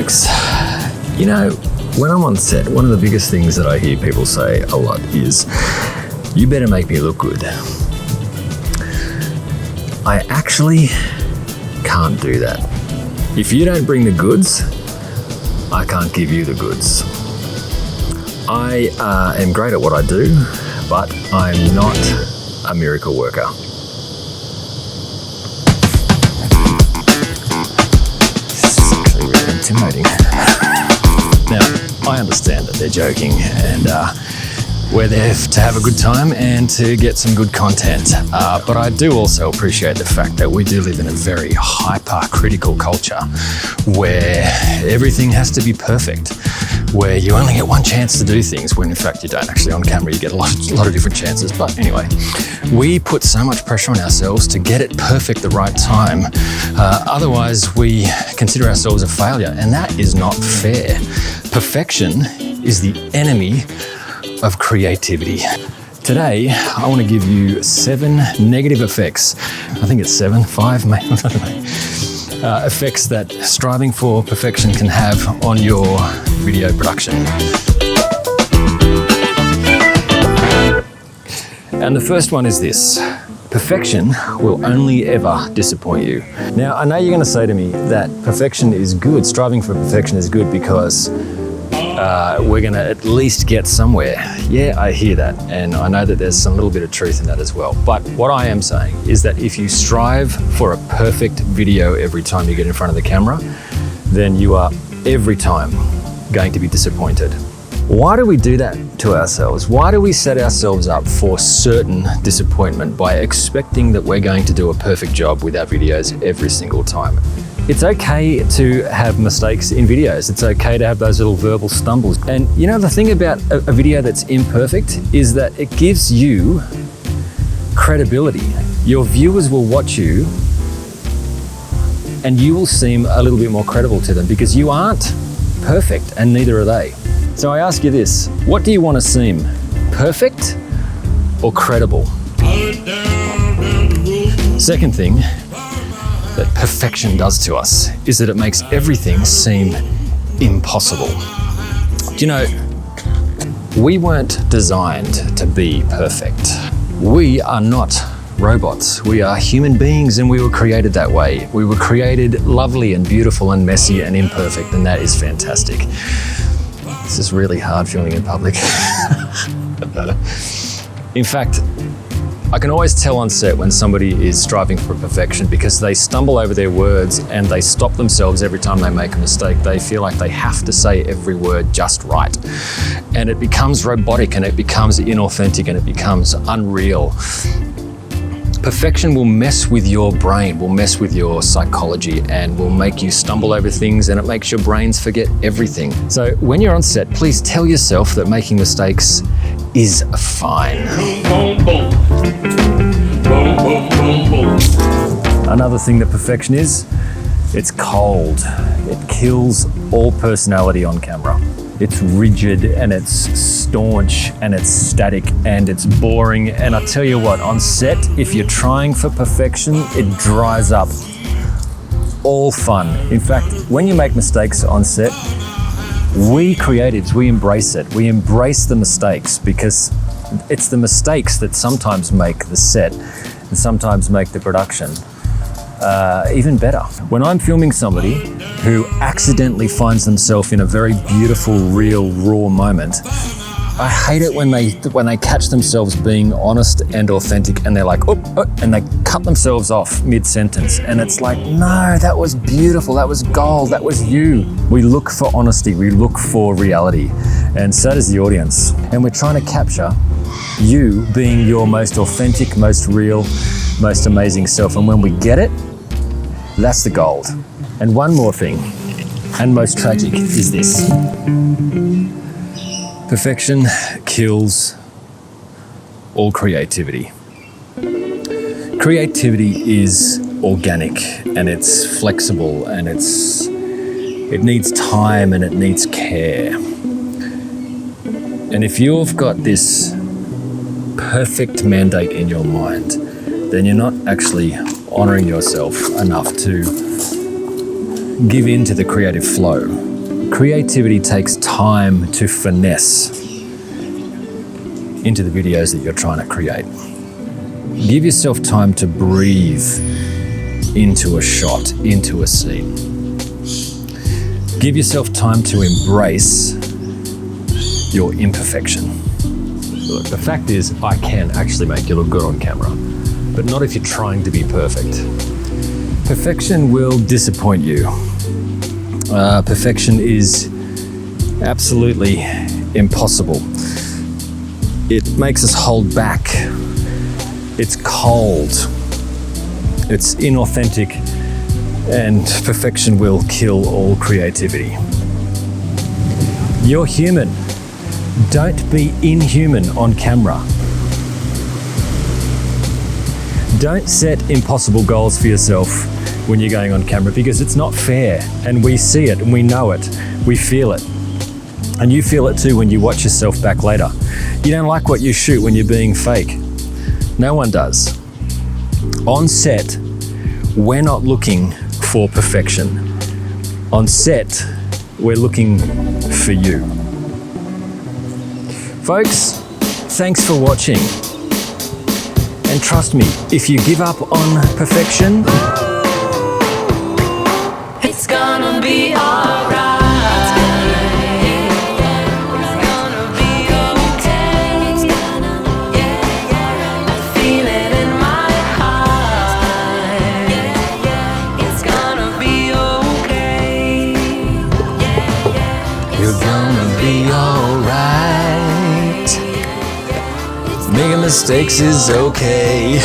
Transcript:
mistakes. You know, when I'm on set, one of the biggest things that I hear people say a lot is, you better make me look good. I actually can't do that. If you don't bring the goods, I can't give you the goods. I am great at what I do, but I'm not a miracle worker. This is actually really intimidating. Now, I understand that they're joking, and we're there to have a good time and to get some good content. But I do also appreciate the fact that we do live in a very hyper-critical culture where everything has to be perfect, where you only get one chance to do things, when in fact you don't. Actually, on camera you get a lot of different chances. But anyway, we put so much pressure on ourselves to get it perfect the right time. Otherwise, we consider ourselves a failure, and that is not fair. Perfection is the enemy of creativity. Today, I want to give you 7 negative effects. I think it's 7, 5, maybe, I don't know. Effects that striving for perfection can have on your video production. And the first one is this: perfection will only ever disappoint you. Now, I know you're going to say to me that perfection is good, striving for perfection is good because we're going to at least get somewhere. Yeah, I hear that, and I know that there's some little bit of truth in that as well. But what I am saying is that if you strive for a perfect video every time you get in front of the camera, then you are every time going to be disappointed. Why do we do that to ourselves? Why do we set ourselves up for certain disappointment by expecting that we're going to do a perfect job with our videos every single time? It's okay to have mistakes in videos. It's okay to have those little verbal stumbles. And you know, the thing about a video that's imperfect is that it gives you credibility. Your viewers will watch you and you will seem a little bit more credible to them because you aren't perfect and neither are they. So I ask you this: what do you want to seem, perfect or credible? Second thing that perfection does to us is that it makes everything seem impossible. Do you know, we weren't designed to be perfect. We are not robots. We are human beings, and we were created that way. We were created lovely and beautiful and messy and imperfect, and that is fantastic. This is really hard filming in public. In fact, I can always tell on set when somebody is striving for perfection because they stumble over their words and they stop themselves every time they make a mistake. They feel like they have to say every word just right. And it becomes robotic and it becomes inauthentic and it becomes unreal. Perfection will mess with your brain, will mess with your psychology, and will make you stumble over things, and it makes your brains forget everything. So when you're on set, please tell yourself that making mistakes is fine. Another thing that perfection is, it's cold. It kills all personality on camera. It's rigid and it's staunch and it's static and it's boring. And I tell you what, on set, if you're trying for perfection, it dries up all fun. In fact, when you make mistakes on set, we creatives, we embrace it. We embrace the mistakes because it's the mistakes that sometimes make the set and sometimes make the production even better. When I'm filming somebody who accidentally finds themselves in a very beautiful, real, raw moment, I hate it when they catch themselves being honest and authentic and they're like, oh, and they cut themselves off mid-sentence. And it's like, no, that was beautiful, that was gold, that was you. We look for honesty, we look for reality, and so does the audience. And we're trying to capture you being your most authentic, most real, most amazing self. And when we get it, that's the gold. And one more thing, and most tragic, is this. Perfection kills all creativity. Creativity is organic and it's flexible and it needs time and it needs care. And if you've got this perfect mandate in your mind, then you're not actually honoring yourself enough to give in to the creative flow. Creativity takes time to finesse into the videos that you're trying to create. Give yourself time to breathe into a shot, into a scene. Give yourself time to embrace your imperfection. Look, the fact is, I can actually make you look good on camera, but not if you're trying to be perfect. Perfection will disappoint you. Perfection is absolutely impossible. It makes us hold back. It's cold. It's inauthentic, and perfection will kill all creativity. You're human. Don't be inhuman on camera. Don't set impossible goals for yourself when you're going on camera, because it's not fair, and we see it and we know it, we feel it. And you feel it too when you watch yourself back later. You don't like what you shoot when you're being fake. No one does. On set, we're not looking for perfection. On set, we're looking for you. Folks, thanks for watching. And trust me, if you give up on perfection, it's gonna be alright. It's gonna be okay. I feel it in my heart. It's gonna be okay. you're gonna be alright. Making mistakes is okay.